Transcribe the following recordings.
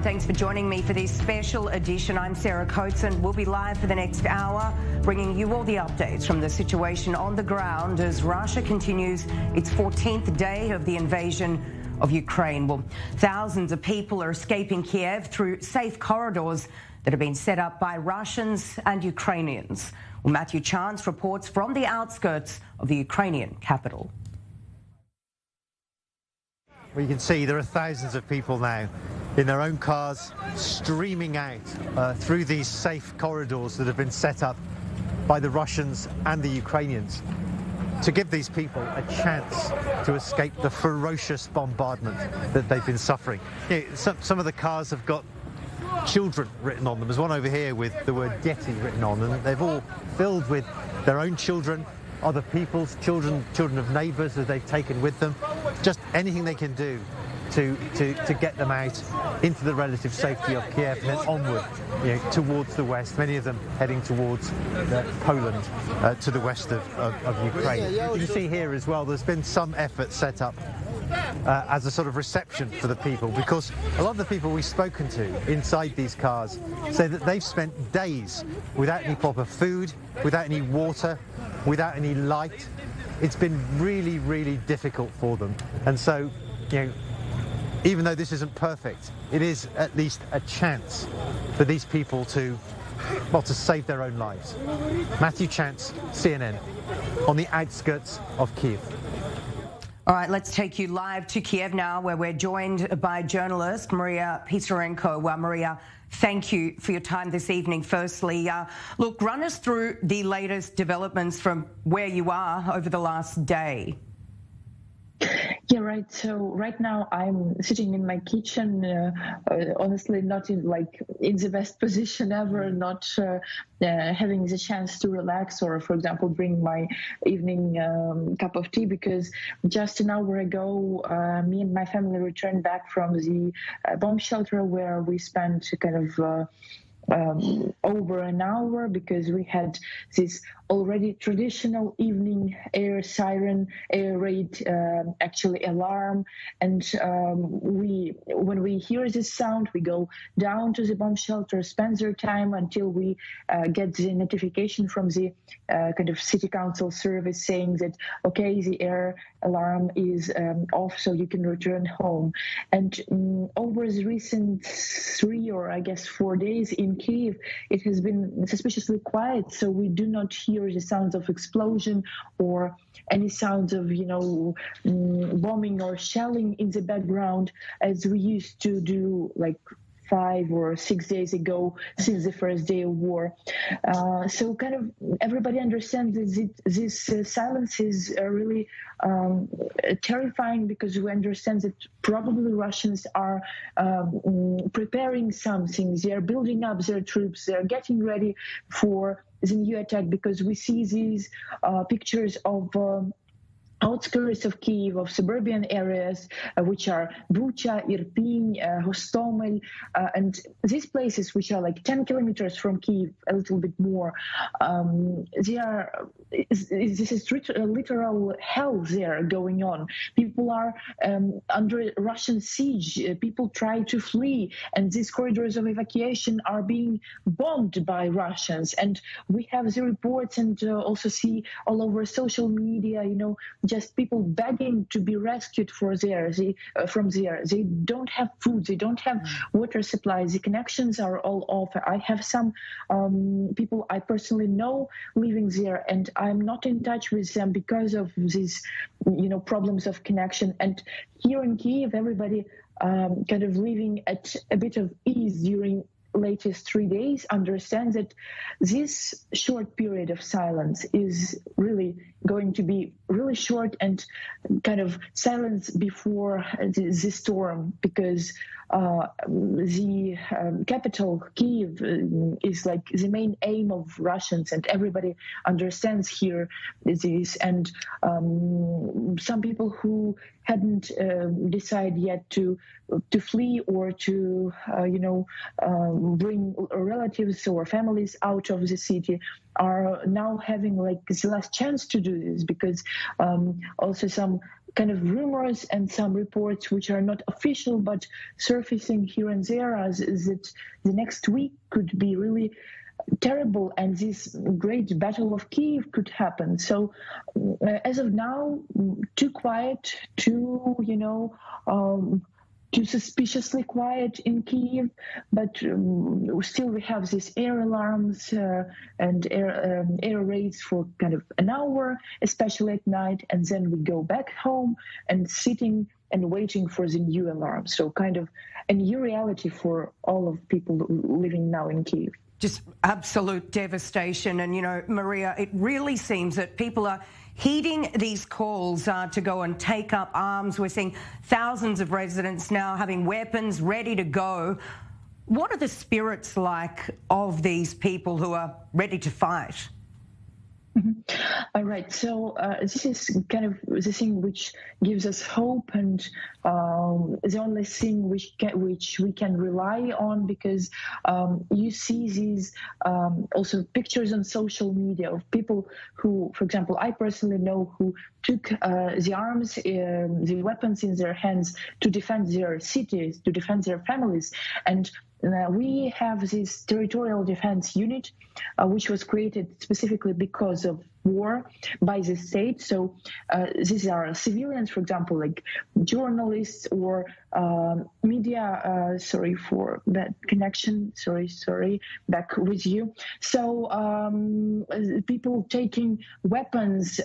Thanks for joining me for this special edition. I'm Sarah Coates and we'll be live for the next hour, bringing you all the updates from the situation on the ground as Russia continues its 14th day of the invasion of Ukraine. Well, thousands of people are escaping Kiev through safe corridors that have been set up by Russians and Ukrainians. Well, Matthew Chance reports from the outskirts of the Ukrainian capital. Well, you can see there are thousands of people now in their own cars streaming out through these safe corridors that have been set up by the Russians and the Ukrainians to give these people a chance to escape the ferocious bombardment that they've been suffering. Some of the cars have got children written on them. There's one over here with the word Detti written on, and they've all filled with their own children, other people's children, children of neighbours that they've taken with them. Just anything they can do to get them out into the relative safety of Kiev and then onward, towards the west, many of them heading towards Poland, to the west of Ukraine. You can see here as well, there's been some effort set up as a sort of reception for the people, because a lot of the people we've spoken to inside these cars say that they've spent days without any proper food, without any water, without any light. It's been really, really difficult for them. And so, even though this isn't perfect, it is at least a chance for these people to save their own lives. Matthew Chance, CNN, on the outskirts of Kiev. All right, let's take you live to Kiev now, where we're joined by journalist Maria Pisarenko. Well, Maria, thank you for your time this evening. Firstly, look, run us through the latest developments from where you are over the last day. Yeah, right. So right now I'm sitting in my kitchen, honestly, not in the best position ever, not having the chance to relax or, for example, bring my evening cup of tea, because just an hour ago, me and my family returned back from the bomb shelter where we spent over an hour, because we had this already traditional evening air siren, air raid alarm, and when we hear this sound, we go down to the bomb shelter, spend their time until we get the notification from the city council service saying that okay, the air alarm is off, so you can return home. And over the recent 3 or I guess 4 days in Kyiv, it has been suspiciously quiet, so we do not hear the sounds of explosion or any sounds of bombing or shelling in the background as we used to do 5 or 6 days ago, since the first day of war. So everybody understands that this silence is really terrifying, because we understand that probably Russians are preparing something. They are building up their troops. They are getting ready for the new attack, because we see these pictures of outskirts of Kyiv, of suburban areas, which are Bucha, Irpin, Hostomel, and these places, which are 10 kilometers from Kyiv, a little bit more. This is literal hell there going on. People are under Russian siege. People try to flee, and these corridors of evacuation are being bombed by Russians. And we have the reports and also see all over social media, just people begging to be rescued from there. They don't have food, they don't have water supplies, the connections are all off. I have some people I personally know living there, and I'm not in touch with them because of these problems of connection. And here in Kyiv, everybody living at a bit of ease during latest 3 days understands that this short period of silence is really going to be really short, and silence before the storm, because the capital, Kyiv, is the main aim of Russians, and everybody understands here this. And some people who hadn't decided yet to flee or to bring relatives or families out of the city are now having like the last chance to do this, because also some kind of rumors and some reports which are not official but surfacing here and there as that the next week could be really terrible and this great Battle of Kyiv could happen. So as of now, too quiet, too suspiciously quiet in Kyiv, but still we have these air alarms and air raids for kind of an hour, especially at night, and then we go back home and sitting and waiting for the new alarm. So kind of a new reality for all of people living now in Kyiv. Just absolute devastation. And, Maria, it really seems that people are heeding these calls to go and take up arms. We're seeing thousands of residents now having weapons ready to go. What are the spirits like of these people who are ready to fight? All right. So this is kind of the thing which gives us hope, and the only thing which we can rely on, because you see these also pictures on social media of people who, for example, I personally know, who took the arms, the weapons in their hands to defend their cities, to defend their families. And we have this territorial defense unit, which was created specifically because of war by the state. So these are civilians, for example, like journalists or media. Sorry for that connection. Sorry, back with you. So people taking weapons,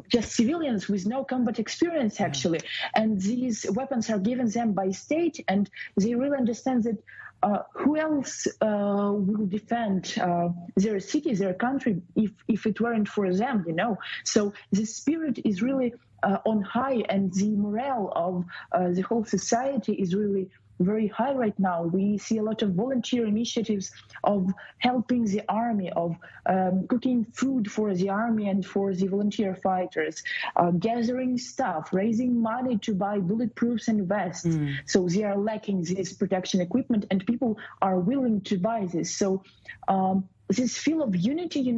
just civilians with no combat experience, actually. And these weapons are given them by state, and they really understand that who else will defend their city, their country, if it weren't for them, So the spirit is really on high, and the morale of the whole society is really very high right now. We see a lot of volunteer initiatives of helping the army, of cooking food for the army and for the volunteer fighters, gathering stuff, raising money to buy bulletproofs and vests. So they are lacking this protection equipment, and people are willing to buy this. So this feel of unity,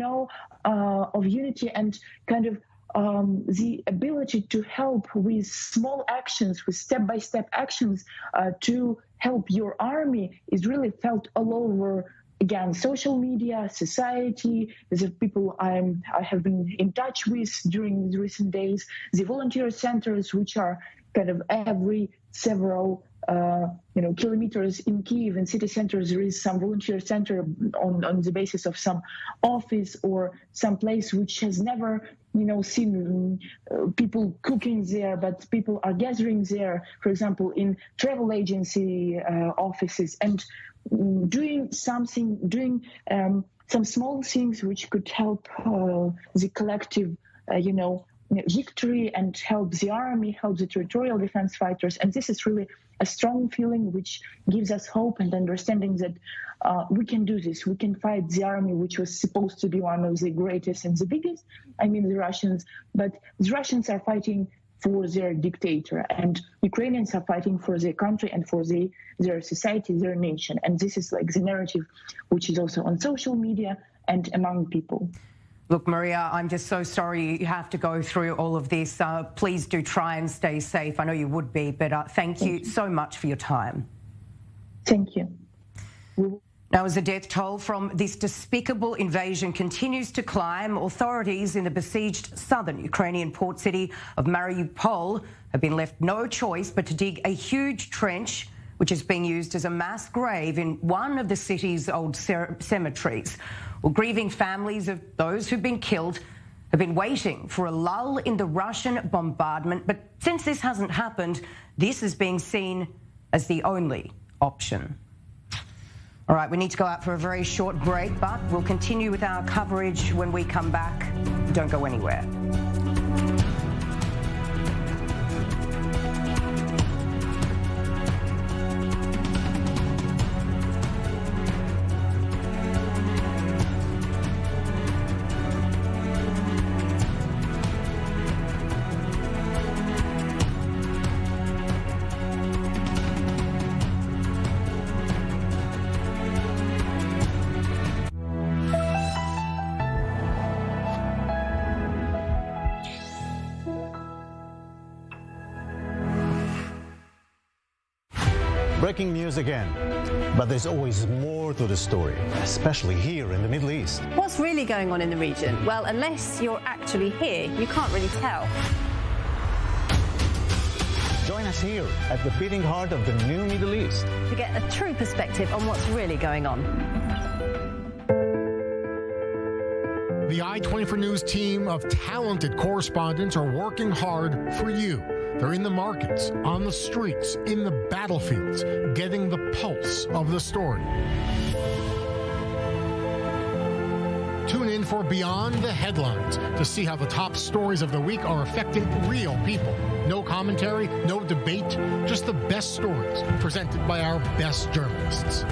of unity and kind of the ability to help with small actions, with step-by-step actions to help your army is really felt all over, again, social media, society, the people I have been in touch with during the recent days, the volunteer centers, which are kind of every several kilometers in Kyiv, in city centers, there is some volunteer center on the basis of some office or some place which has never seen people cooking there, but people are gathering there, for example, in travel agency offices, and doing some small things which could help the collective, victory, and help the army, help the territorial defense fighters. And this is really a strong feeling which gives us hope and understanding that we can do this. We can fight the army, which was supposed to be one of the greatest and the biggest, the Russians, but the Russians are fighting for their dictator, and Ukrainians are fighting for their country and for their society, their nation. And this is like the narrative which is also on social media and among people. Look, Maria, I'm just so sorry you have to go through all of this. Please do try and stay safe. I know you would be, but thank you so much for your time. Thank you. Now, as the death toll from this despicable invasion continues to climb, authorities in the besieged southern Ukrainian port city of Mariupol have been left no choice but to dig a huge trench which is being used as a mass grave in one of the city's old cemeteries. Well, grieving families of those who've been killed have been waiting for a lull in the Russian bombardment, but since this hasn't happened, this is being seen as the only option. All right, we need to go out for a very short break, but we'll continue with our coverage when we come back. Don't go anywhere. Breaking news again. But there's always more to the story, especially here in the Middle East. What's really going on in the region? Well, unless you're actually here, you can't really tell. Join us here at the beating heart of the new Middle East To get a true perspective on what's really going on. The I-24 News team of talented correspondents are working hard for you. They're in the markets, on the streets, in the battlefields, getting the pulse of the story. Tune in for Beyond the Headlines to see how the top stories of the week are affecting real people. No commentary, no debate, just the best stories presented by our best journalists.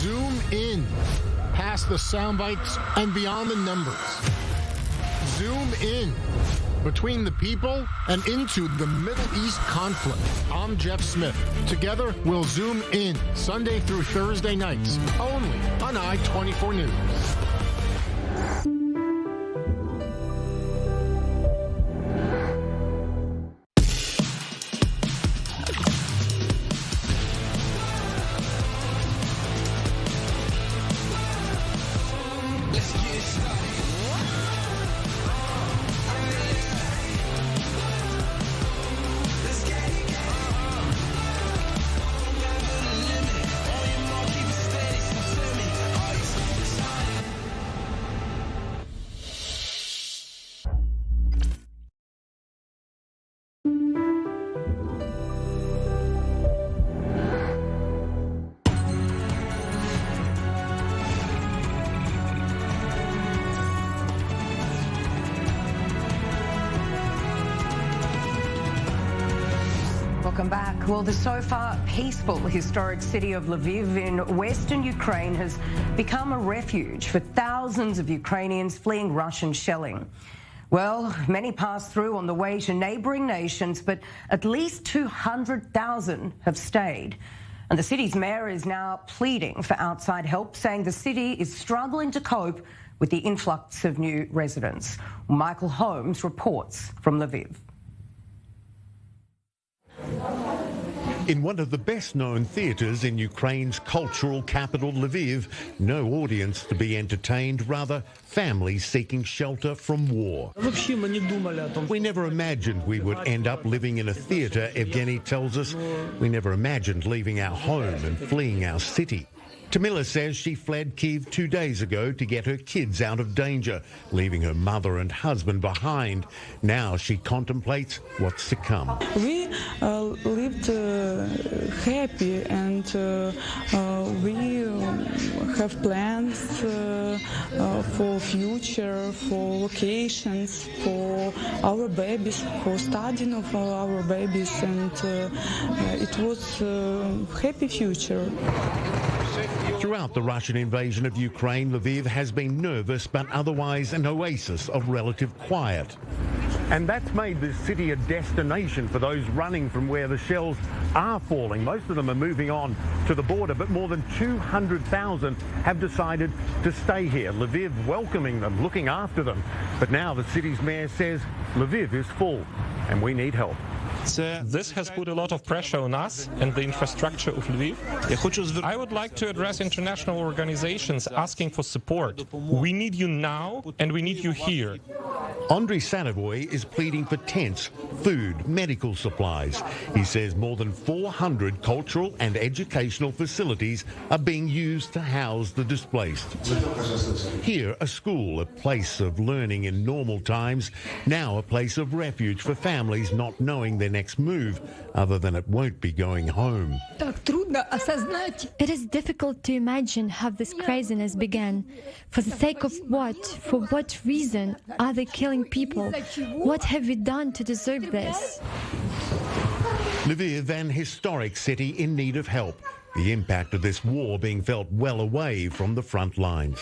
Zoom in, past the sound bites and beyond the numbers. Zoom in, between the people and into the Middle East conflict. I'm Jeff Smith. Together, we'll zoom in Sunday through Thursday nights, only on I-24 News. Welcome back. Well, the so far peaceful historic city of Lviv in western Ukraine has become a refuge for thousands of Ukrainians fleeing Russian shelling. Well, many passed through on the way to neighbouring nations, but at least 200,000 have stayed. And the city's mayor is now pleading for outside help, saying the city is struggling to cope with the influx of new residents. Michael Holmes reports from Lviv. In one of the best-known theatres in Ukraine's cultural capital, Lviv, no audience to be entertained, rather families seeking shelter from war. We never imagined we would end up living in a theatre, Evgeny tells us. We never imagined leaving our home and fleeing our city. Tamila says she fled Kyiv 2 days ago to get her kids out of danger, leaving her mother and husband behind. Now she contemplates what's to come. We lived happy and we have plans for future, for vacations, for our babies, for studying of our babies, and it was a happy future. Throughout the Russian invasion of Ukraine, Lviv has been nervous but otherwise an oasis of relative quiet. And that's made this city a destination for those running from where the shells are falling. Most of them are moving on to the border, but more than 200,000 have decided to stay here. Lviv welcoming them, looking after them. But now the city's mayor says Lviv is full and we need help. This has put a lot of pressure on us and the infrastructure of Lviv. I would like to address international organizations asking for support. We need you now and we need you here. Andriy Sanovoy is pleading for tents, food, medical supplies. He says more than 400 cultural and educational facilities are being used to house the displaced. Here, a school, a place of learning in normal times, now a place of refuge for families not knowing their next move, other than it won't be going home. It is difficult to imagine how this craziness began. For the sake of what? For what reason are they killing people? What have we done to deserve this? Lviv, an historic city in need of help. The impact of this war being felt well away from the front lines.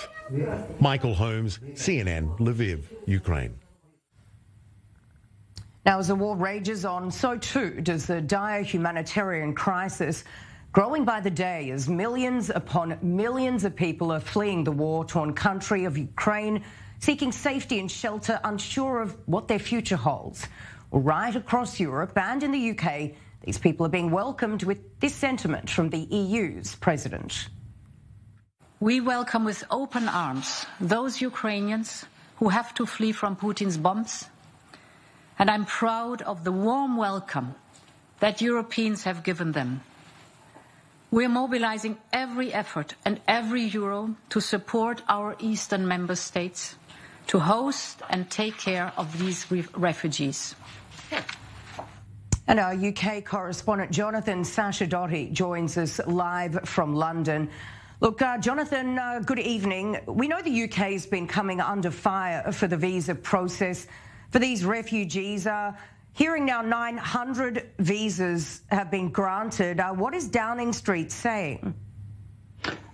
Michael Holmes, CNN, Lviv, Ukraine. Now, as the war rages on, so too does the dire humanitarian crisis, growing by the day as millions upon millions of people are fleeing the war-torn country of Ukraine, seeking safety and shelter, unsure of what their future holds. Right across Europe and in the UK, these people are being welcomed with this sentiment from the EU's president. We welcome with open arms those Ukrainians who have to flee from Putin's bombs, and I'm proud of the warm welcome that Europeans have given them. We're mobilizing every effort and every euro to support our eastern member states to host and take care of these refugees. And our UK correspondent Jonathan Sacerdoti joins us live from London. Look, Jonathan, good evening. We know the UK has been coming under fire for the visa process for these refugees. Hearing now 900 visas have been granted. What is Downing Street saying?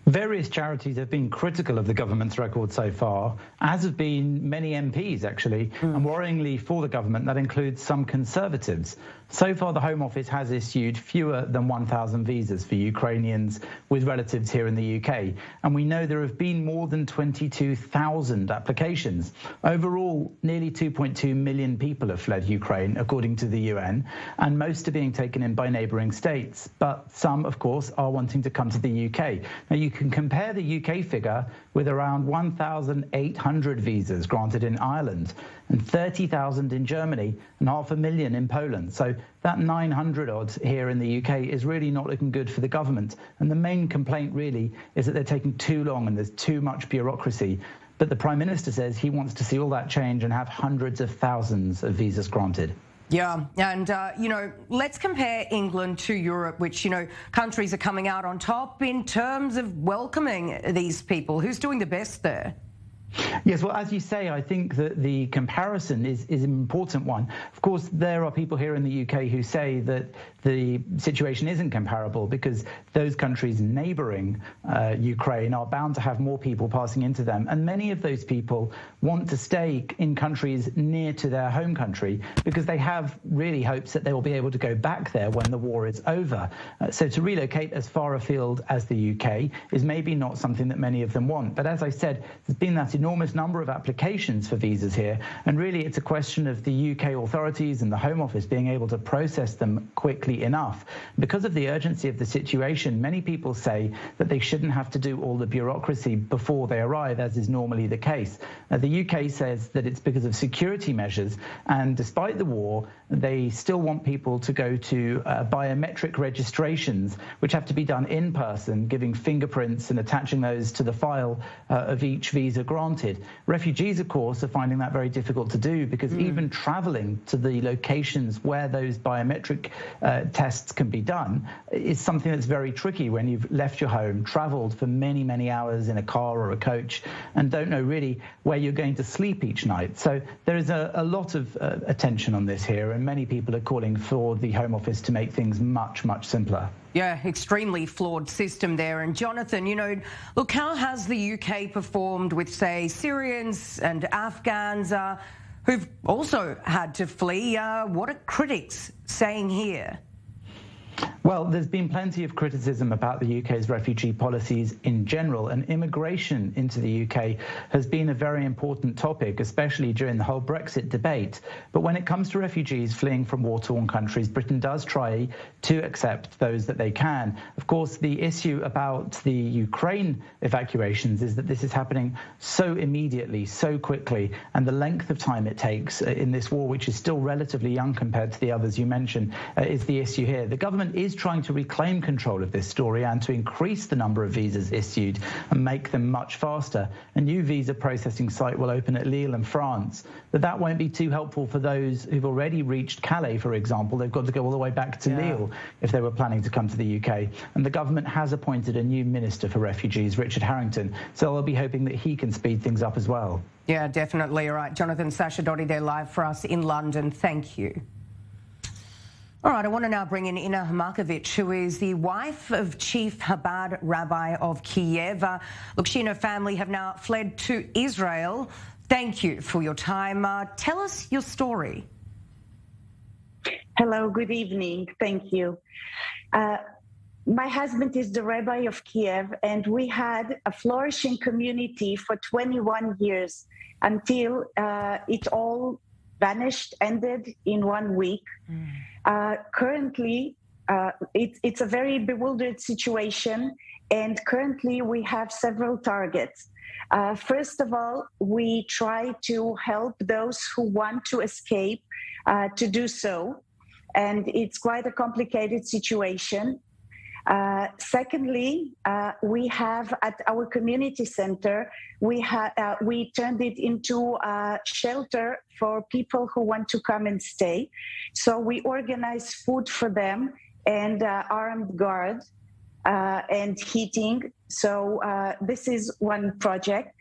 Various charities have been critical of the government's record so far, as have been many MPs, actually, and worryingly for the government, that includes some Conservatives. So far, the Home Office has issued fewer than 1,000 visas for Ukrainians with relatives here in the UK. And we know there have been more than 22,000 applications. Overall, nearly 2.2 million people have fled Ukraine, according to the UN, and most are being taken in by neighbouring states. But some, of course, are wanting to come to the UK. Now, you can compare the UK figure with around 1,800 visas granted in Ireland and 30,000 in Germany and 500,000 in Poland. So that 900 odd here in the UK is really not looking good for the government. And the main complaint really is that they're taking too long and there's too much bureaucracy. But the Prime Minister says he wants to see all that change and have hundreds of thousands of visas granted. Yeah, and, let's compare England to Europe, which, countries are coming out on top in terms of welcoming these people. Who's doing the best there? Yes, well, as you say, I think that the comparison is an important one. Of course, there are people here in the UK who say that the situation isn't comparable because those countries neighbouring Ukraine are bound to have more people passing into them. And many of those people want to stay in countries near to their home country because they have really hopes that they will be able to go back there when the war is over. So to relocate as far afield as the UK is maybe not something that many of them want. But as I said, there's been that enormous number of applications for visas here, and really it's a question of the UK authorities and the Home Office being able to process them quickly enough. Because of the urgency of the situation, many people say that they shouldn't have to do all the bureaucracy before they arrive, as is normally the case. The UK says that it's because of security measures, and despite the war, they still want people to go to biometric registrations, which have to be done in person, giving fingerprints and attaching those to the file of each visa granted. Refugees, of course, are finding that very difficult to do because even travelling to the locations where those biometric tests can be done is something that's very tricky when you've left your home, travelled for many, many hours in a car or a coach, and don't know really where you're going to sleep each night. So there is a lot of attention on this here, and many people are calling for the Home Office to make things much, much simpler. Yeah, extremely flawed system there. And Jonathan, look, how has the UK performed with, say, Syrians and Afghans who've also had to flee? What are critics saying here? Well, there's been plenty of criticism about the UK's refugee policies in general, and immigration into the UK has been a very important topic, especially during the whole Brexit debate. But when it comes to refugees fleeing from war-torn countries, Britain does try to accept those that they can. Of course, the issue about the Ukraine evacuations is that this is happening so immediately, so quickly, and the length of time it takes in this war, which is still relatively young compared to the others you mentioned, is the issue here. The government is trying to reclaim control of this story and to increase the number of visas issued and make them much faster. A new visa processing site will open at Lille in France, but that won't be too helpful for those who've already reached Calais, for example. They've got to go all the way back to Lille if they were planning to come to the UK. And the government has appointed a new Minister for Refugees, Richard Harrington, so I'll be hoping that he can speed things up as well. Yeah, definitely. All right, Jonathan Sacerdoti there live for us in London. Thank you. All right, I want to now bring in Inna Markovic, who is the wife of Chief Chabad Rabbi of Kiev. Look, she and her family have now fled to Israel. Thank you for your time. Tell us your story. Hello, good evening. Thank you. My husband is the Rabbi of Kiev, and we had a flourishing community for 21 years until it all vanished, ended in 1 week. Currently, it's a very bewildered situation, and currently we have several targets. First of all, we try to help those who want to escape to do so, and it's quite a complicated situation. Secondly, we have at our community center, we turned it into a shelter for people who want to come and stay. So we organize food for them and armed guard and heating. So this is one project.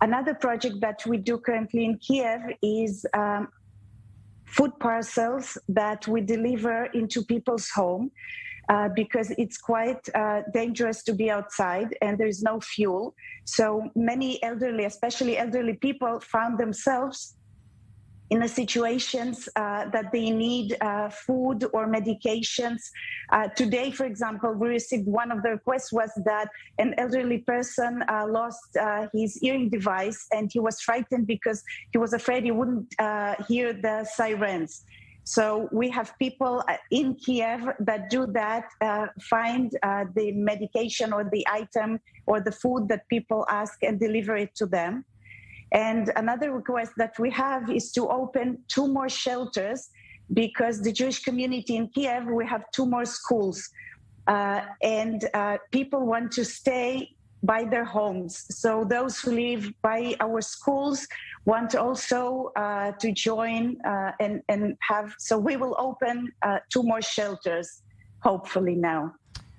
Another project that we do currently in Kiev is food parcels that we deliver into people's home. Because it's quite dangerous to be outside and there's no fuel. So many elderly, especially elderly people, found themselves in a situations that they need food or medications. Today, for example, we received one of the requests was that an elderly person lost his hearing device and he was frightened because he was afraid he wouldn't hear the sirens. So we have people in Kiev that do that, find the medication or the item or the food that people ask and deliver it to them. And another request that we have is to open 2 more shelters because the Jewish community in Kiev, we have 2 more schools and people want to stay by their homes. So those who live by our schools want also to join and have, so we will open 2 more shelters, hopefully now.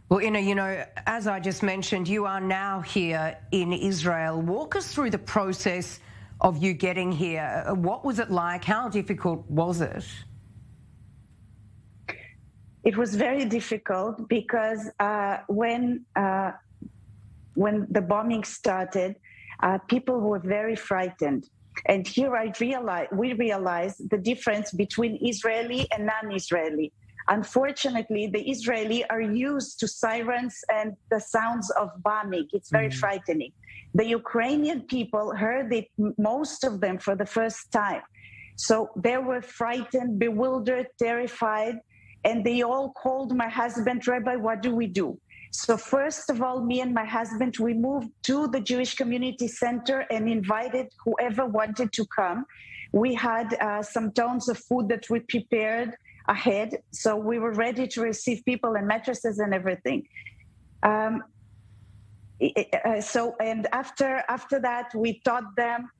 Well, Inna, you know, as I just mentioned, you are now here in Israel. Walk us through the process of you getting here. What was it like? How difficult was it? It was very difficult because when the bombing started, people were very frightened. And here we realized the difference between Israeli and non-Israeli. Unfortunately, the Israeli are used to sirens and the sounds of bombing. It's very frightening. The Ukrainian people heard it, most of them, for the first time. So they were frightened, bewildered, terrified, and they all called my husband, Rabbi, what do we do? So first of all, me and my husband, we moved to the Jewish Community Center and invited whoever wanted to come. We had some tons of food that we prepared ahead. So we were ready to receive people and mattresses and everything. And after that, we taught them.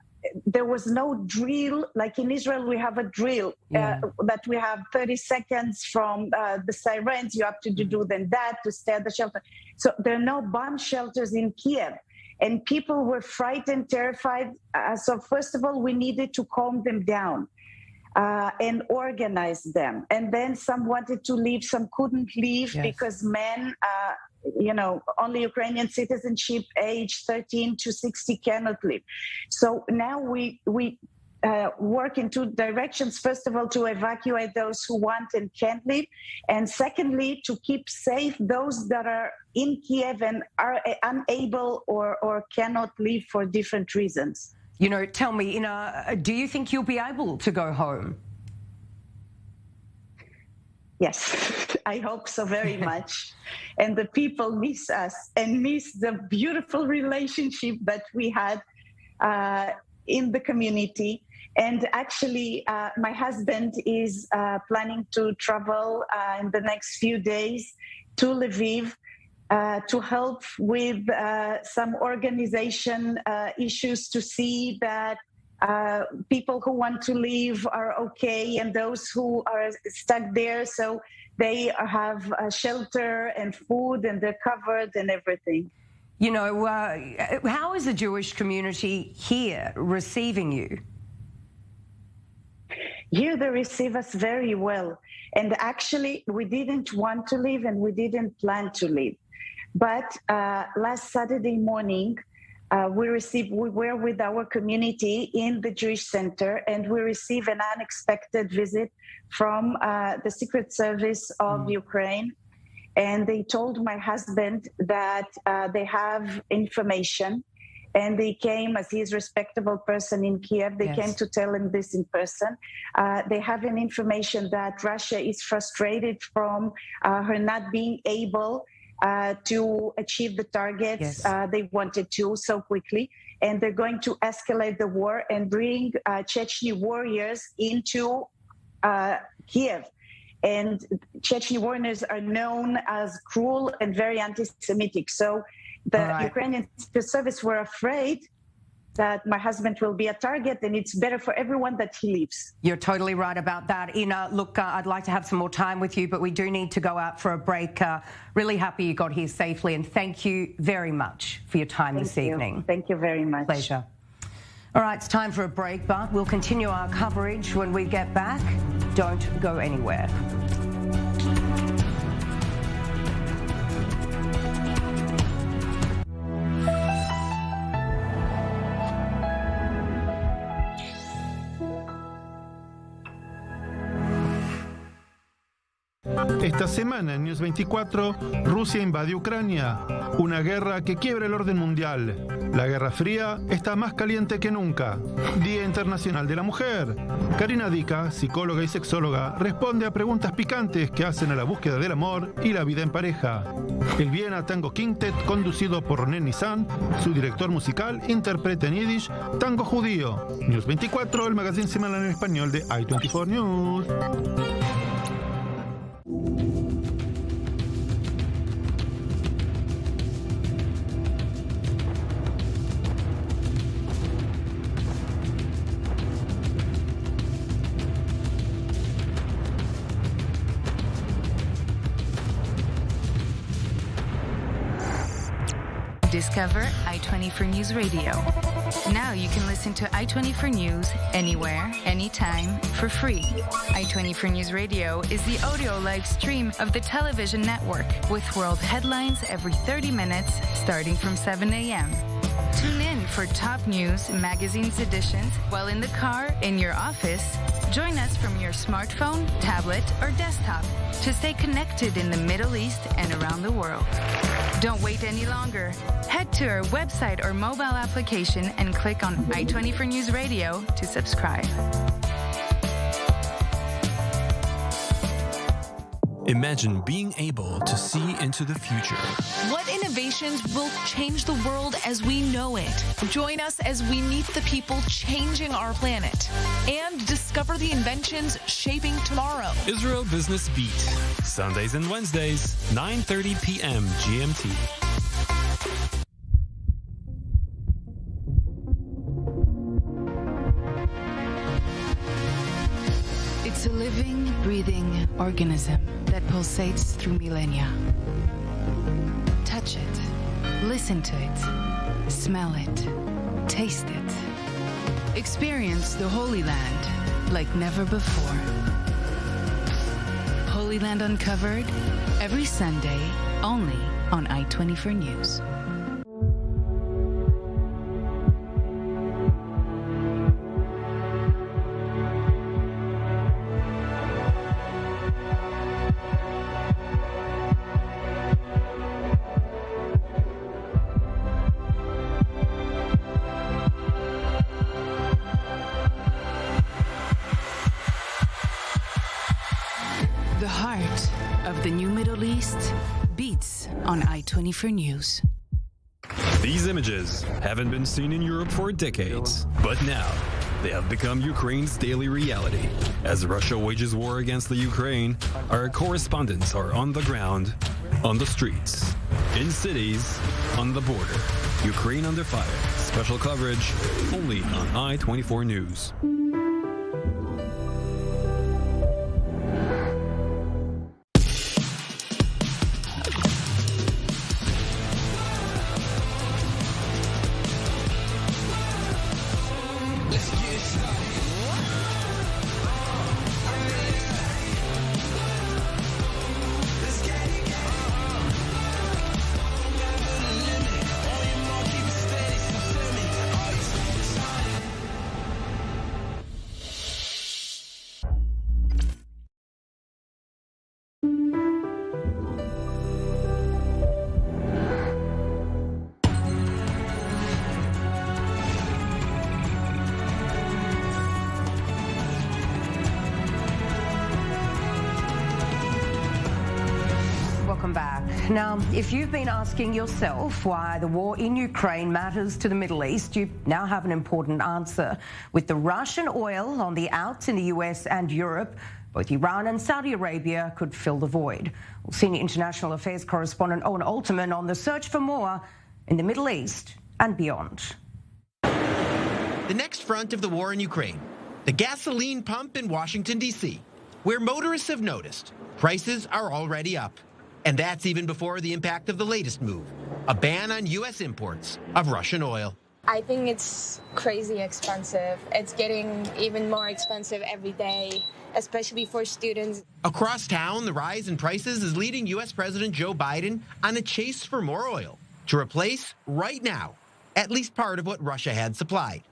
There was no drill. Like in Israel, we have a drill that we have 30 seconds from the sirens. You have to do then that to stay at the shelter. So there are no bomb shelters in Kiev. And people were frightened, terrified. So first of all, we needed to calm them down and organize them. And then some wanted to leave, some couldn't leave because men, only Ukrainian citizenship age 13 to 60 cannot leave. So now we work in 2 directions. First of all, to evacuate those who want and can't leave. And secondly, to keep safe those that are in Kiev and are unable or cannot leave for different reasons. You know, tell me, Inna, do you think you'll be able to go home? Yes, I hope so very much. And the people miss us and miss the beautiful relationship that we had in the community. And actually, my husband is planning to travel in the next few days to Lviv to help with some organization issues to see that people who want to leave are okay and those who are stuck there, so they have shelter and food and they're covered and everything. You know, how is the Jewish community here receiving you? Here they receive us very well. And actually, we didn't want to leave and we didn't plan to leave. But last Saturday morning, we were with our community in the Jewish Center, and we received an unexpected visit from the Secret Service of Ukraine. And they told my husband that they have information And they came, as he is a respectable person in Kiev, they came to tell him this in person. They have an information that Russia is frustrated from her not being able to achieve the targets they wanted to so quickly. And they're going to escalate the war and bring Chechnya warriors into Kiev. And Chechen warriors are known as cruel and very anti-Semitic. So the Ukrainian Secret Service were afraid that my husband will be a target, and it's better for everyone that he leaves. You're totally right about that. Ina, look, I'd like to have some more time with you, but we do need to go out for a break. Really happy you got here safely, and thank you very much for your time this evening. Thank you very much. Pleasure. All right, it's time for a break, but we'll continue our coverage when we get back. Don't go anywhere. Esta semana en News 24, Rusia invade Ucrania, una guerra que quiebra el orden mundial. La Guerra Fría está más caliente que nunca. Día Internacional de la Mujer. Karina Dika, psicóloga y sexóloga, responde a preguntas picantes que hacen a la búsqueda del amor y la vida en pareja. El Viena Tango Quintet, conducido por Ronen Nissan, su director musical, interpreta en Yiddish tango judío. News 24, el magazine semanal en español de i24 News. Discover i24 News Radio. Now you can listen to i24 News anywhere, anytime, for free. i24 News Radio is the audio live stream of the television network with world headlines every 30 minutes starting from 7 a.m. Tune in for top news, magazines editions while in the car, in your office. Join us from your smartphone, tablet, or desktop to stay connected in the Middle East and around the world. Don't wait any longer. Head to our website or mobile application and click on i24 News Radio to subscribe. Imagine being able to see into the future. What innovations will change the world as we know it? Join us as we meet the people changing our planet and discover the inventions shaping tomorrow. Israel Business Beat, Sundays and Wednesdays, 9:30 p.m. GMT. It's a living, breathing organism that pulsates through millennia. Touch it, listen to it, smell it, taste it. Experience the Holy Land like never before. Holy Land Uncovered, every Sunday, only on i24 News. The heart of the new Middle East beats on i24 News. These images haven't been seen in Europe for decades, but now they have become Ukraine's daily reality. As Russia wages war against the Ukraine, our correspondents are on the ground, on the streets, in cities, on the border. Ukraine under fire. Special coverage only on i24 News. Welcome back. Now, if you've been asking yourself why the war in Ukraine matters to the Middle East, you now have an important answer. With the Russian oil on the outs in the US and Europe, both Iran and Saudi Arabia could fill the void. Senior international affairs correspondent Owen Alterman on the search for more in the Middle East and beyond. The next front of the war in Ukraine, the gasoline pump in Washington, D.C., where motorists have noticed prices are already up. And that's even before the impact of the latest move, a ban on U.S. imports of Russian oil. I think it's crazy expensive. It's getting even more expensive every day, especially for students. Across town, the rise in prices is leading U.S. President Joe Biden on a chase for more oil to replace, right now, at least part of what Russia had supplied.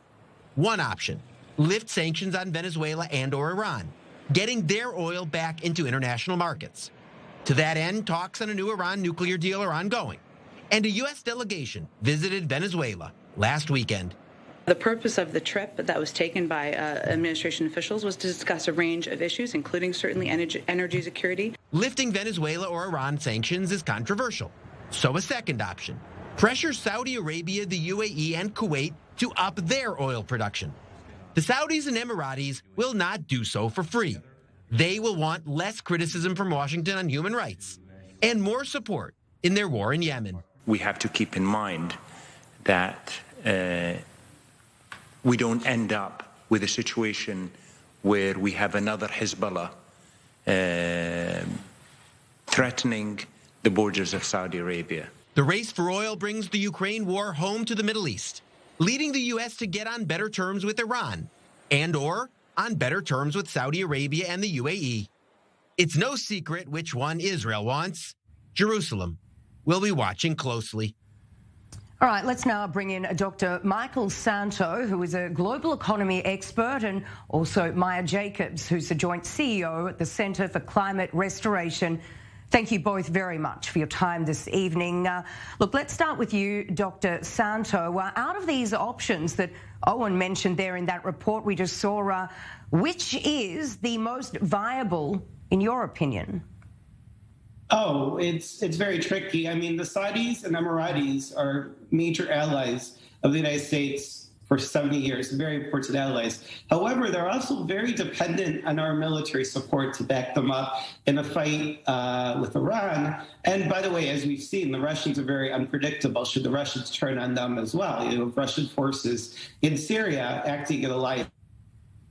One option, lift sanctions on Venezuela and/or Iran, getting their oil back into international markets. To that end, talks on a new Iran nuclear deal are ongoing, and a U.S. delegation visited Venezuela last weekend. The purpose of the trip that was taken by administration officials was to discuss a range of issues, including certainly energy security. Lifting Venezuela or Iran sanctions is controversial. So a second option, pressure Saudi Arabia, the UAE, and Kuwait to up their oil production. The Saudis and Emiratis will not do so for free. They will want less criticism from Washington on human rights and more support in their war in Yemen. We have to keep in mind that we don't end up with a situation where we have another Hezbollah threatening the borders of Saudi Arabia. The race for oil brings the Ukraine war home to the Middle East, leading the U.S. to get on better terms with Iran and/or on better terms with Saudi Arabia and the UAE. It's no secret which one Israel wants. Jerusalem will be watching closely. All right, let's now bring in Dr. Michael Santo, who is a global economy expert, and also Maya Jacobs, who's the joint CEO at the Centre for Climate Restoration. Thank you both very much for your time this evening. Look, let's start with you, Dr. Santo. Out of these options that Owen mentioned there in that report we just saw, which is the most viable in your opinion? Oh, it's very tricky. I mean, the Saudis and Emiratis are major allies of the United States for 70 years, very important allies. However, they're also very dependent on our military support to back them up in a fight with Iran. And by the way, as we've seen, the Russians are very unpredictable should the Russians turn on them as well. You know, Russian forces in Syria acting in alliance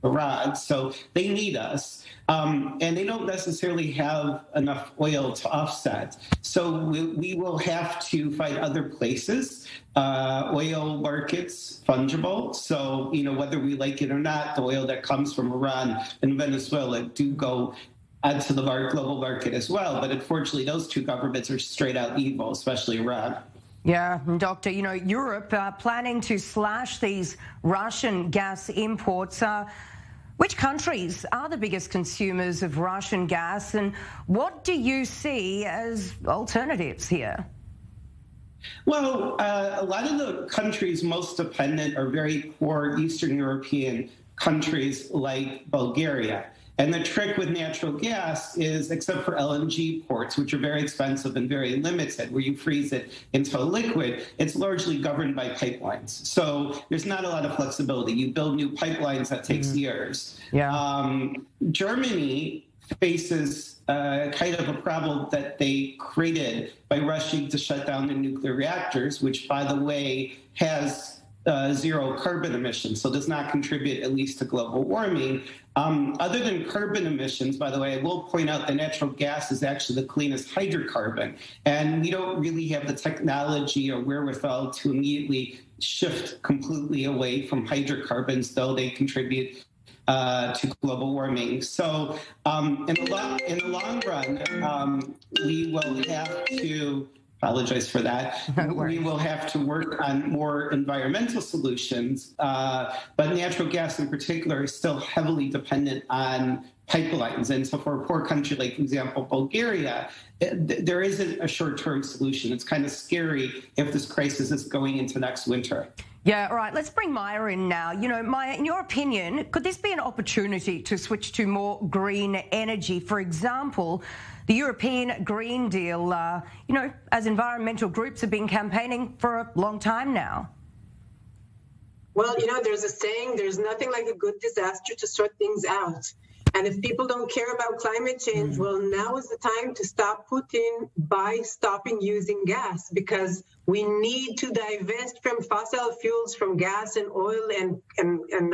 with Iran, so they need us. And they don't necessarily have enough oil to offset. So we will have to find other places. Oil markets, fungible. So, you know, whether we like it or not, the oil that comes from Iran and Venezuela do go onto the global market as well. But unfortunately, those two governments are straight out evil, especially Iran. Yeah, Doctor, you know, Europe planning to slash these Russian gas imports. Which countries are the biggest consumers of Russian gas, and what do you see as alternatives here? Well, a lot of the countries most dependent are very poor Eastern European countries like Bulgaria. And the trick with natural gas is, except for LNG ports, which are very expensive and very limited, where you freeze it into a liquid, it's largely governed by pipelines. So there's not a lot of flexibility. You build new pipelines, that takes years. Yeah. Germany faces kind of a problem that they created by rushing to shut down their nuclear reactors, which, by the way, has zero carbon emissions, so does not contribute at least to global warming. Other than carbon emissions, by the way, I will point out that natural gas is actually the cleanest hydrocarbon, and we don't really have the technology or wherewithal to immediately shift completely away from hydrocarbons, though they contribute to global warming. So in the long run, we will have to apologize for that. We will have to work on more environmental solutions, but natural gas in particular is still heavily dependent on pipelines. And so for a poor country like, for example, Bulgaria, there isn't a short-term solution. It's kind of scary if this crisis is going into next winter. Yeah, all right. Let's bring Maya in now. You know, Maya, in your opinion, could this be an opportunity to switch to more green energy? For example, the European Green Deal, you know, as environmental groups have been campaigning for a long time now. Well, you know, there's a saying, there's nothing like a good disaster to sort things out. And if people don't care about climate change, well, now is the time to stop Putin by stopping using gas, because we need to divest from fossil fuels, from gas and oil and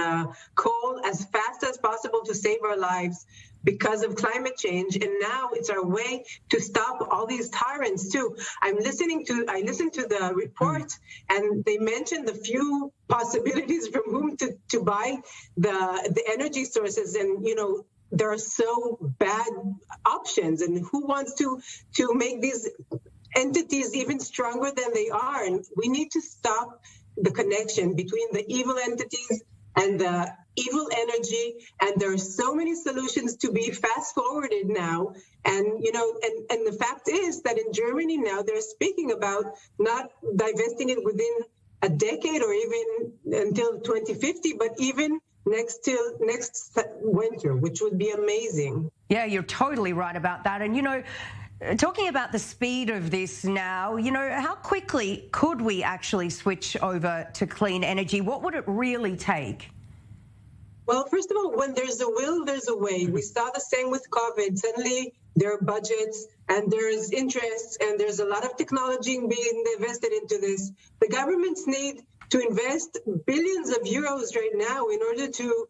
coal as fast as possible to save our lives because of climate change. And now it's our way to stop all these tyrants too. I listened to the report, and they mentioned the few possibilities from whom to buy the energy sources. And, you know, there are so bad options, and who wants to make these entities even stronger than they are? And we need to stop the connection between the evil entities and the evil energy. And there are so many solutions to be fast forwarded now. And, you know, and the fact is that in Germany now they're speaking about not divesting it within a decade or even until 2050, but even next winter, which would be amazing. Yeah, you're totally right about that. And, you know, talking about the speed of this now, you know, how quickly could we actually switch over to clean energy? What would it really take? Well, first of all, when there's a will, there's a way. We saw the same with COVID. Suddenly there are budgets and there's interest and there's a lot of technology being invested into this. The governments need to invest billions of euros right now in order to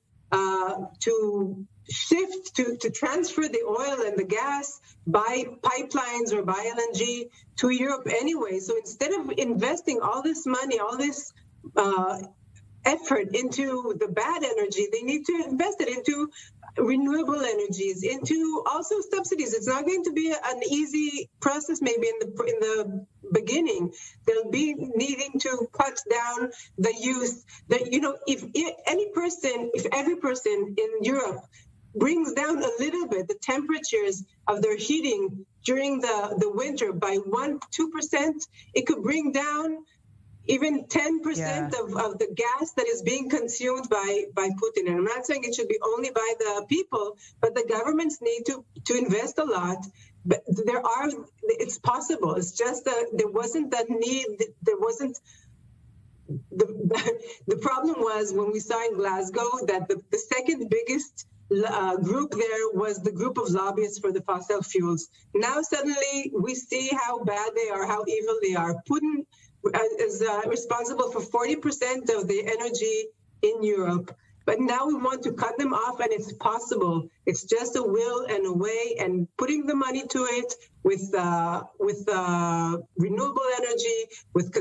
shift, to transfer the oil and the gas by pipelines or by LNG to Europe anyway. So instead of investing all this money, all this effort into the bad energy, they need to invest it into renewable energies, into also subsidies. It's not going to be an easy process maybe in the beginning. They'll be needing to cut down the use. That, you know, if every person in Europe brings down a little bit the temperatures of their heating during the winter by 1-2%, it could bring down even 10% of the gas that is being consumed by Putin. And I'm not saying it should be only by the people, but the governments need to invest a lot. But it's possible. It's just that there wasn't that need. There wasn't. The problem was when we saw in Glasgow that the second biggest group there was the group of lobbyists for the fossil fuels. Now suddenly we see how bad they are, how evil they are. Putin is responsible for 40% of the energy in Europe. But now we want to cut them off, and it's possible. It's just a will and a way, and putting the money to it with renewable energy, with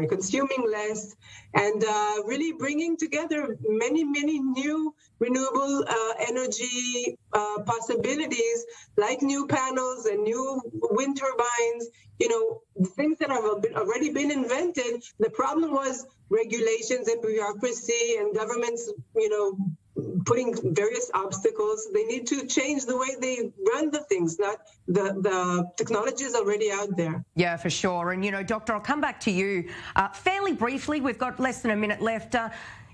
consuming less, and really bringing together many new renewable energy possibilities, like new panels and new wind turbines, you know, things that have already been invented. The problem was regulations and bureaucracy and governments, you know, putting various obstacles. They need to change the way they run the things, not the technology is already out there. Yeah, for sure. And, you know, Doctor, I'll come back to you fairly briefly. We've got less than a minute left.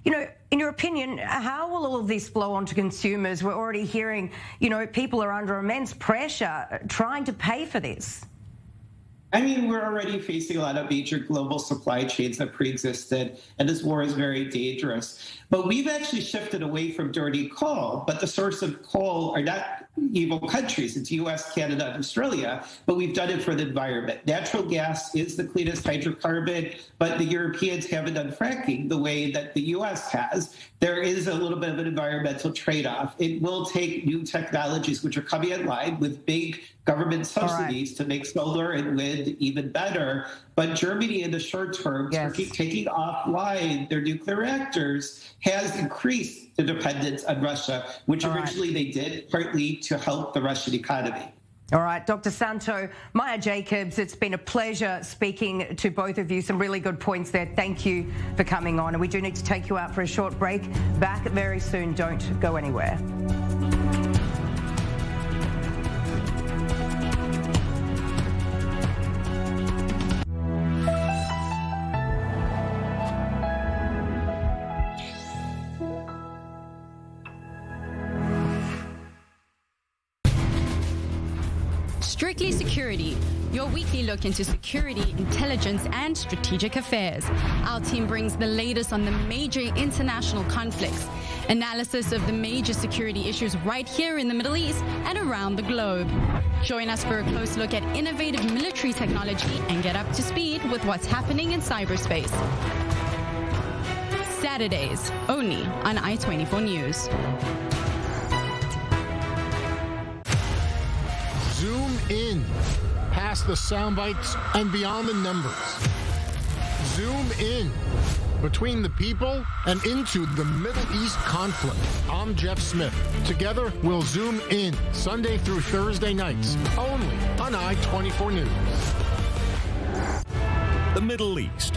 You know, in your opinion, how will all of this flow on to consumers? We're already hearing, you know, people are under immense pressure trying to pay for this. I mean, we're already facing a lot of major global supply chains that pre-existed, and this war is very dangerous. But we've actually shifted away from dirty coal, but the source of coal are not evil countries. It's US, Canada, and Australia, but we've done it for the environment. Natural gas is the cleanest hydrocarbon, but the Europeans haven't done fracking the way that the US has. There is a little bit of an environmental trade-off. It will take new technologies, which are coming online with big government subsidies to make solar and wind even better. But Germany in the short term, taking offline their nuclear reactors, has increased the dependence on Russia, which originally they did partly to help the Russian economy. All right, Dr. Santo, Maya Jacobs, it's been a pleasure speaking to both of you. Some really good points there. Thank you for coming on. And we do need to take you out for a short break. Back very soon. Don't go anywhere. Strictly Security, your weekly look into security, intelligence, and strategic affairs. Our team brings the latest on the major international conflicts, analysis of the major security issues right here in the Middle East and around the globe. Join us for a close look at innovative military technology and get up to speed with what's happening in cyberspace. Saturdays, only on i24 News. Zoom in, past the sound bites and beyond the numbers. Zoom in, between the people and into the Middle East conflict. I'm Jeff Smith. Together, we'll zoom in Sunday through Thursday nights, only on i24 News. The Middle East.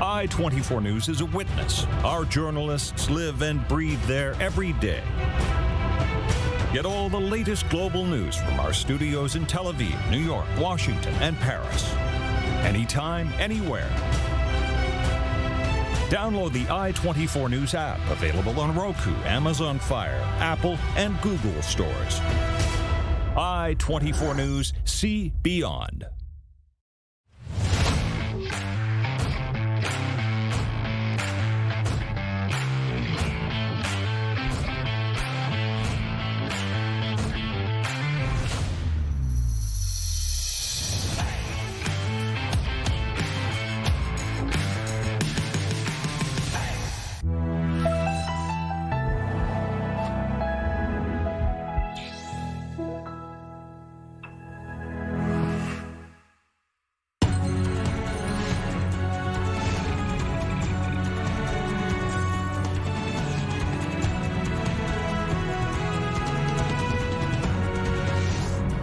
i24 News is a witness. Our journalists live and breathe there every day. Get all the latest global news from our studios in Tel Aviv, New York, Washington, and Paris. Anytime, anywhere. Download the i24 News app, available on Roku, Amazon Fire, Apple, and Google stores. i24 News, see beyond.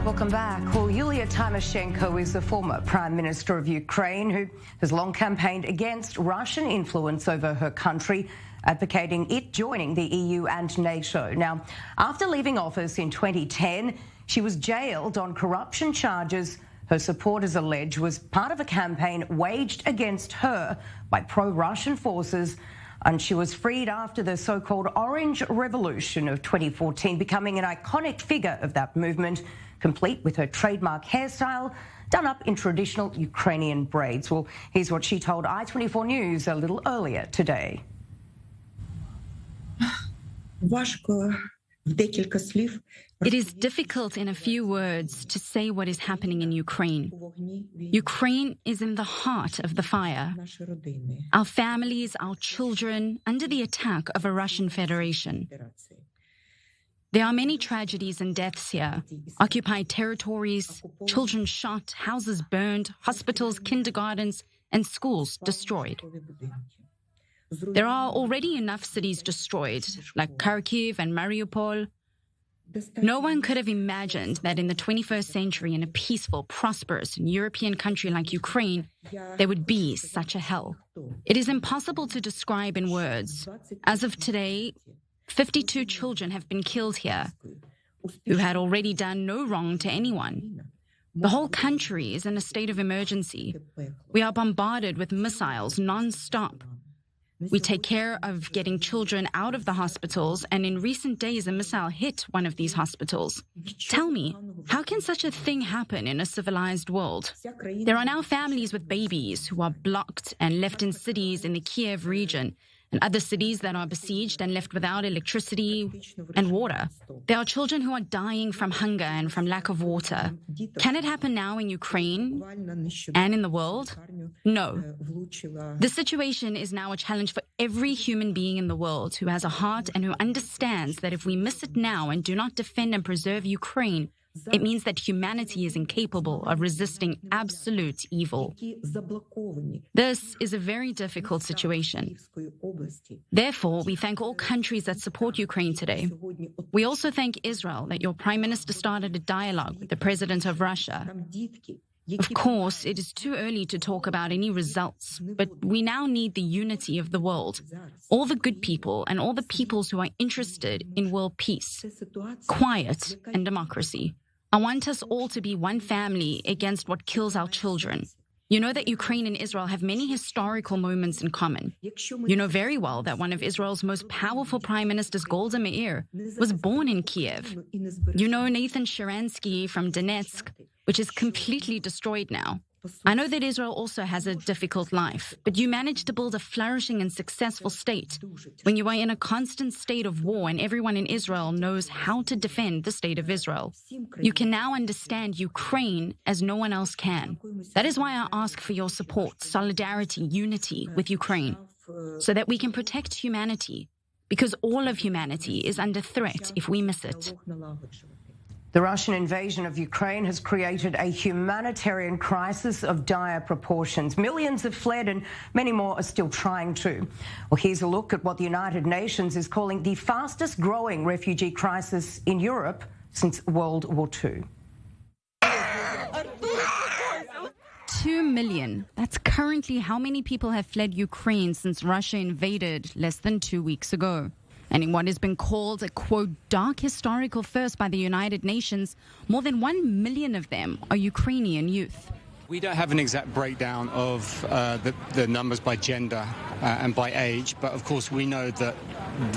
Welcome back. Well, Yulia Tymoshenko is the former Prime Minister of Ukraine who has long campaigned against Russian influence over her country, advocating it joining the EU and NATO. Now, after leaving office in 2010, she was jailed on corruption charges her supporters allege was part of a campaign waged against her by pro-Russian forces, and she was freed after the so-called Orange Revolution of 2014, becoming an iconic figure of that movement, complete with her trademark hairstyle done up in traditional Ukrainian braids. Well, here's what she told i24 News a little earlier today. It is difficult in a few words to say what is happening in Ukraine. Ukraine is in the heart of the fire. Our families, our children, under the attack of a Russian Federation. There are many tragedies and deaths here. Occupied territories, children shot, houses burned, hospitals, kindergartens, and schools destroyed. There are already enough cities destroyed, like Kharkiv and Mariupol. No one could have imagined that in the 21st century, in a peaceful, prosperous, and European country like Ukraine, there would be such a hell. It is impossible to describe in words. As of today, 52 children have been killed here, who had already done no wrong to anyone. The whole country is in a state of emergency. We are bombarded with missiles non-stop. We take care of getting children out of the hospitals, and in recent days, a missile hit one of these hospitals. Tell me, how can such a thing happen in a civilized world? There are now families with babies who are blocked and left in cities in the Kiev region, and other cities that are besieged and left without electricity and water. There are children who are dying from hunger and from lack of water. Can it happen now in Ukraine and in the world? No. The situation is now a challenge for every human being in the world who has a heart and who understands that if we miss it now and do not defend and preserve Ukraine, It means that humanity is incapable of resisting absolute evil. This is a very difficult situation. Therefore, we thank all countries that support Ukraine today. We also thank Israel that your Prime Minister started a dialogue with the President of Russia. Of course, it is too early to talk about any results, but we now need the unity of the world, all the good people and all the peoples who are interested in world peace, quiet, and democracy. I want us all to be one family against what kills our children. You know that Ukraine and Israel have many historical moments in common. You know very well that one of Israel's most powerful prime ministers, Golda Meir, was born in Kiev. You know Nathan Sharansky from Donetsk, which is completely destroyed now. I know that Israel also has a difficult life, but you managed to build a flourishing and successful state when you are in a constant state of war and everyone in Israel knows how to defend the state of Israel. You can now understand Ukraine as no one else can. That is why I ask for your support, solidarity, unity with Ukraine, so that we can protect humanity, because all of humanity is under threat if we miss it. The Russian invasion of Ukraine has created a humanitarian crisis of dire proportions. Millions have fled and many more are still trying to. Well, here's a look at what the United Nations is calling the fastest growing refugee crisis in Europe since World War II. 2 million. That's currently how many people have fled Ukraine since Russia invaded less than 2 weeks ago. And in what has been called a, quote, dark historical first by the United Nations, more than 1 million of them are Ukrainian youth. We don't have an exact breakdown of the numbers by gender and by age, but of course we know that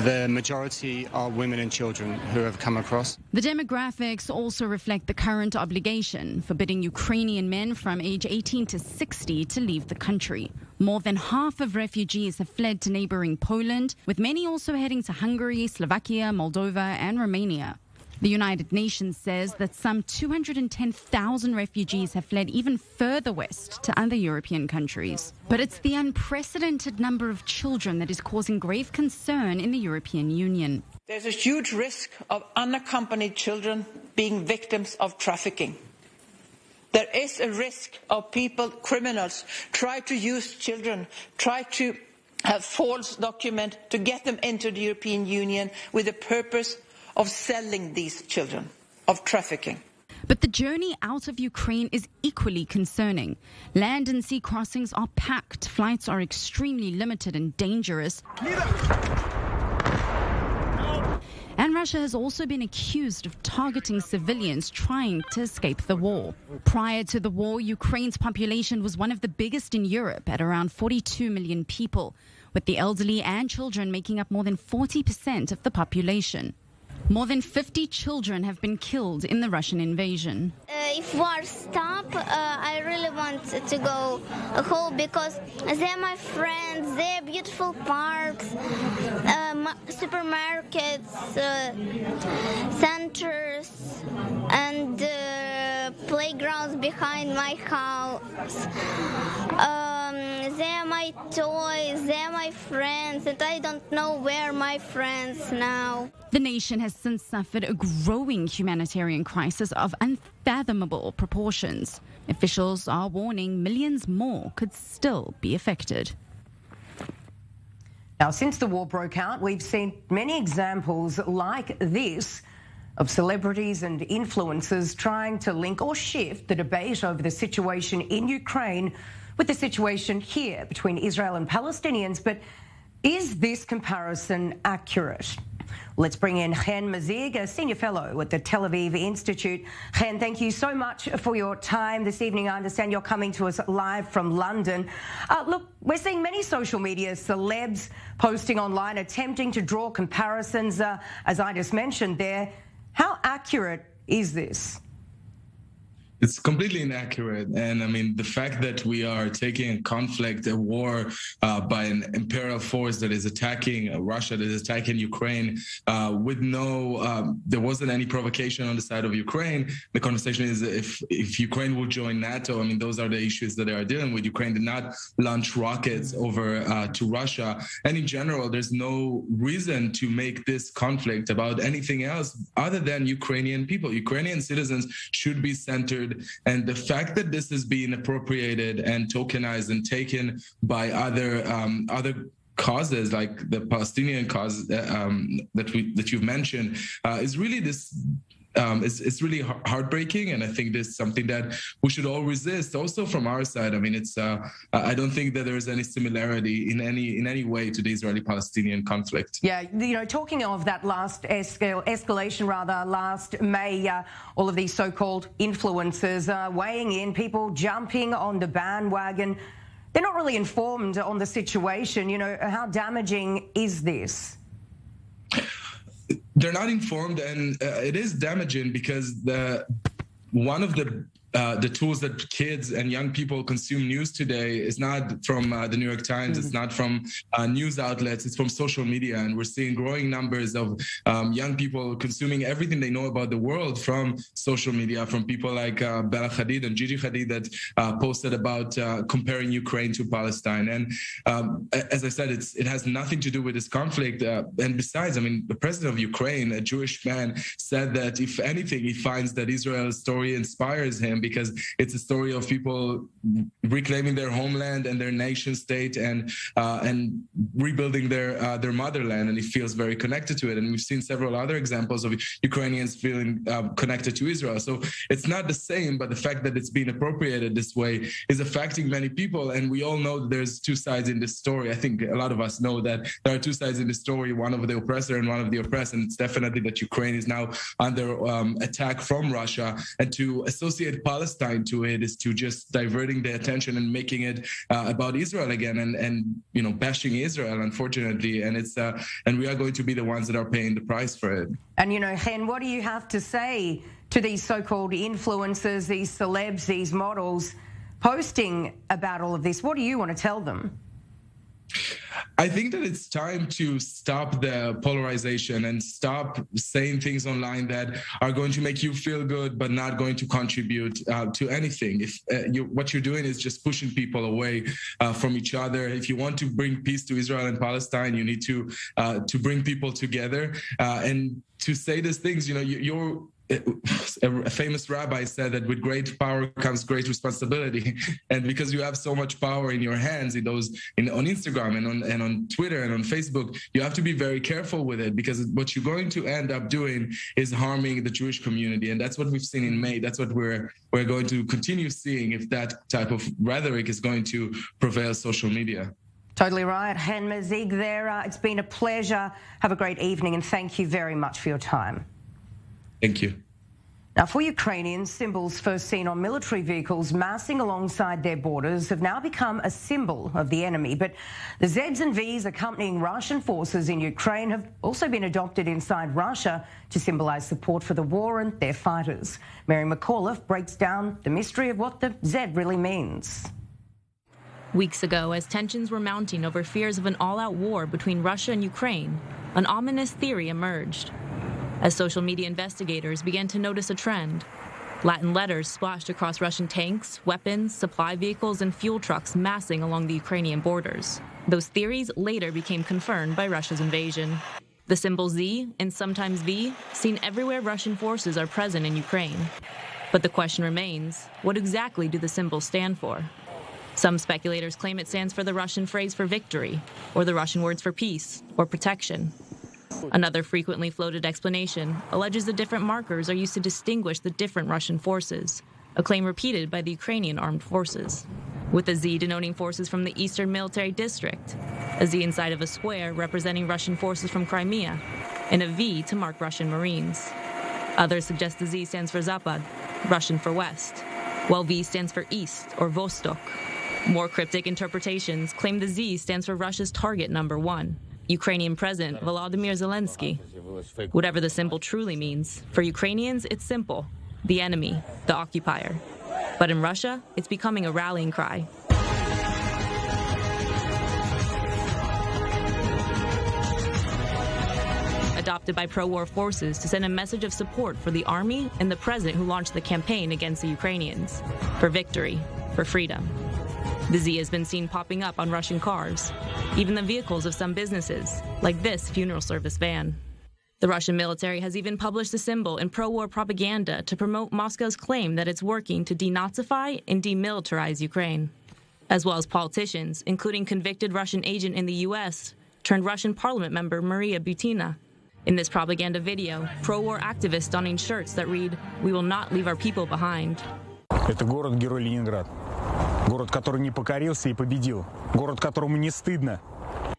the majority are women and children who have come across. The demographics also reflect the current obligation forbidding Ukrainian men from age 18 to 60 to leave the country. More than half of refugees have fled to neighboring Poland, with many also heading to Hungary, Slovakia, Moldova, and Romania. The United Nations says that some 210,000 refugees have fled even further west to other European countries. But it's the unprecedented number of children that is causing grave concern in the European Union. There's a huge risk of unaccompanied children being victims of trafficking. There is a risk of criminals, try to use children, try to have false documents to get them into the European Union with the purpose of selling these children, of trafficking. But the journey out of Ukraine is equally concerning. Land and sea crossings are packed, flights are extremely limited and dangerous. And Russia has also been accused of targeting civilians trying to escape the war. Prior to the war, Ukraine's population was one of the biggest in Europe at around 42 million people, with the elderly and children making up more than 40% of the population. More than 50 children have been killed in the Russian invasion. If war stops, I really want to go home because they're my friends, they're beautiful parks, supermarkets, centers, and playgrounds behind my house. They're my toys, they're my friends, and I don't know where my friends now. The nation has since suffered a growing humanitarian crisis of unfathomable proportions. Officials are warning millions more could still be affected. Now, since the war broke out, we've seen many examples like this of celebrities and influencers trying to link or shift the debate over the situation in Ukraine with the situation here between Israel and Palestinians. But is this comparison accurate? Let's bring in Chen Mazig, a senior fellow at the Tel Aviv Institute. Chen, thank you so much for your time this evening. I understand you're coming to us live from London. Look, we're seeing many social media celebs posting online, attempting to draw comparisons, as I just mentioned there. How accurate is this? It's completely inaccurate. And I mean, the fact that we are taking a conflict, a war by an imperial force that is attacking Russia, that is attacking Ukraine with there wasn't any provocation on the side of Ukraine. The conversation is if Ukraine will join NATO, I mean, those are the issues that they are dealing with. Ukraine did not launch rockets over to Russia. And in general, there's no reason to make this conflict about anything else other than Ukrainian people. Ukrainian citizens should be centered. And the fact that this is being appropriated and tokenized and taken by other causes like the Palestinian cause that you've mentioned is really this. It's really heartbreaking, and I think this is something that we should all resist. Also, from our side, I mean, it's I don't think that there is any similarity in any way to the Israeli-Palestinian conflict. Yeah, talking of that last escalation, last May, all of these so-called influencers weighing in, people jumping on the bandwagon. They're not really informed on the situation. How damaging is this? They're not informed, and it is damaging because one of the tools that kids and young people consume news today is not from the New York Times, it's not from news outlets, it's from social media. And we're seeing growing numbers of young people consuming everything they know about the world from social media, from people like Bella Hadid and Gigi Hadid that posted about comparing Ukraine to Palestine. And as I said, it has nothing to do with this conflict. And besides, I mean, the president of Ukraine, a Jewish man, said that if anything, he finds that Israel's story inspires him because it's a story of people reclaiming their homeland and their nation state and rebuilding their motherland, and he feels very connected to it. And we've seen several other examples of Ukrainians feeling connected to Israel. So it's not the same, but the fact that it's being appropriated this way is affecting many people. And we all know that there's two sides in this story. I think a lot of us know that there are two sides in the story, one of the oppressor and one of the oppressed. And it's definitely that Ukraine is now under attack from Russia, and to associate Palestine to it is to just diverting the attention and making it about Israel again, and bashing Israel, unfortunately. And it's and we are going to be the ones that are paying the price for it. And Chen, what do you have to say to these so-called influencers, these celebs, these models posting about all of this? What do you want to tell them? I think that it's time to stop the polarization and stop saying things online that are going to make you feel good but not going to contribute to anything. If what you're doing is just pushing people away from each other. If you want to bring peace to Israel and Palestine, you need to bring people together and to say these things. A famous rabbi said that with great power comes great responsibility, and because you have so much power in your hands on Instagram and on Twitter and on Facebook, you have to be very careful with it, because what you're going to end up doing is harming the Jewish community, and that's what we've seen in May. That's what we're going to continue seeing if that type of rhetoric is going to prevail social media. Totally right. Chen Mazig there. It's been a pleasure. Have a great evening, and thank you very much for your time. Thank you. Now, for Ukrainians, symbols first seen on military vehicles massing alongside their borders have now become a symbol of the enemy. But the Zs and Vs accompanying Russian forces in Ukraine have also been adopted inside Russia to symbolize support for the war and their fighters. Mary McAuliffe breaks down the mystery of what the Z really means. Weeks ago, as tensions were mounting over fears of an all-out war between Russia and Ukraine, an ominous theory emerged. As social media investigators began to notice a trend, Latin letters splashed across Russian tanks, weapons, supply vehicles, and fuel trucks massing along the Ukrainian borders. Those theories later became confirmed by Russia's invasion. The symbol Z, and sometimes V, seen everywhere Russian forces are present in Ukraine. But the question remains, what exactly do the symbols stand for? Some speculators claim it stands for the Russian phrase for victory, or the Russian words for peace, or protection. Another frequently floated explanation alleges the different markers are used to distinguish the different Russian forces, a claim repeated by the Ukrainian armed forces. With a Z denoting forces from the Eastern Military District, a Z inside of a square representing Russian forces from Crimea, and a V to mark Russian Marines. Others suggest the Z stands for Zapad, Russian for West, while V stands for East or Vostok. More cryptic interpretations claim the Z stands for Russia's target number 1. Ukrainian President Volodymyr Zelensky. Whatever the symbol truly means, for Ukrainians, it's simple. the enemy, the occupier. But in Russia, it's becoming a rallying cry. Adopted by pro-war forces to send a message of support for the army and the president who launched the campaign against the Ukrainians. For victory, for freedom. The Z has been seen popping up on Russian cars, even the vehicles of some businesses, like this funeral service van. The Russian military has even published the symbol in pro-war propaganda to promote Moscow's claim that it's working to denazify and demilitarize Ukraine, as well as politicians, including convicted Russian agent in the U.S. turned Russian parliament member Maria Butina. In this propaganda video, pro-war activists donning shirts that read, "We will not leave our people behind." Это город-герой Ленинград. Город, который не покорился и победил. Город, которому не стыдно.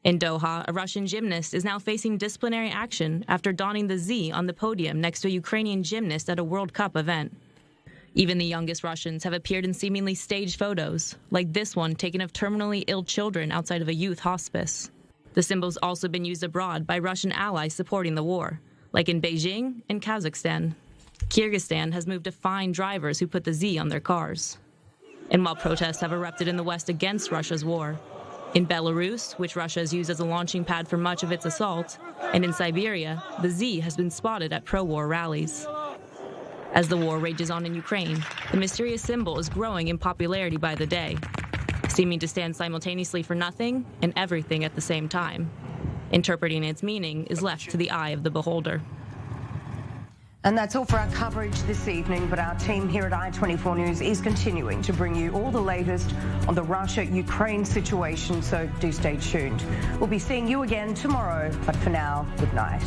In Doha, a Russian gymnast is now facing disciplinary action after donning the Z on the podium next to a Ukrainian gymnast at a World Cup event. Even the youngest Russians have appeared in seemingly staged photos, like this one taken of terminally ill children outside of a youth hospice. The symbol's also been used abroad by Russian allies supporting the war, like in Beijing and Kazakhstan. Kyrgyzstan has moved to fine drivers who put the Z on their cars. And while protests have erupted in the West against Russia's war, in Belarus, which Russia has used as a launching pad for much of its assault, and in Siberia, the Z has been spotted at pro-war rallies. As the war rages on in Ukraine, the mysterious symbol is growing in popularity by the day, seeming to stand simultaneously for nothing and everything at the same time. Interpreting its meaning is left to the eye of the beholder. And that's all for our coverage this evening, but our team here at I24 News is continuing to bring you all the latest on the Russia-Ukraine situation, so do stay tuned. We'll be seeing you again tomorrow, but for now, good night.